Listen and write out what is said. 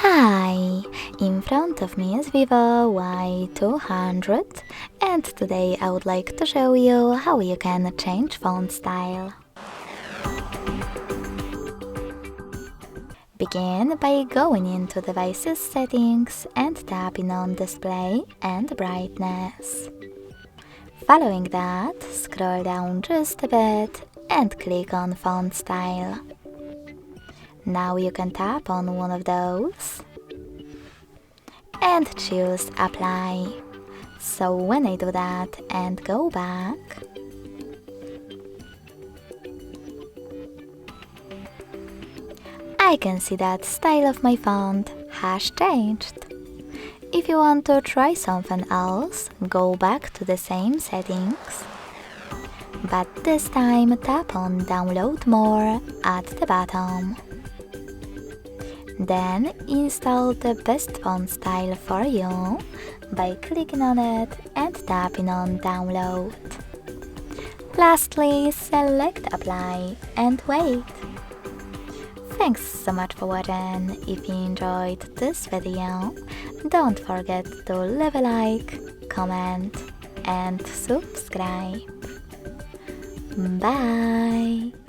Hi! In front of me is VIVO Y200 and today I would like to show you how you can change font style. Begin by going into Devices Settings and tapping on Display and Brightness. Following that, scroll down just a bit and click on Font Style. Now you can tap on one of those and choose Apply. So when I do that and go back, I can see that style of my font has changed. If you want to try something else, go back to the same settings, but this time tap on Download More at the bottom. Then install the best font style for you by clicking on it and tapping on Download. Lastly, select Apply and wait. Thanks so much for watching. If you enjoyed this video, don't forget to leave a like, comment and subscribe. Bye!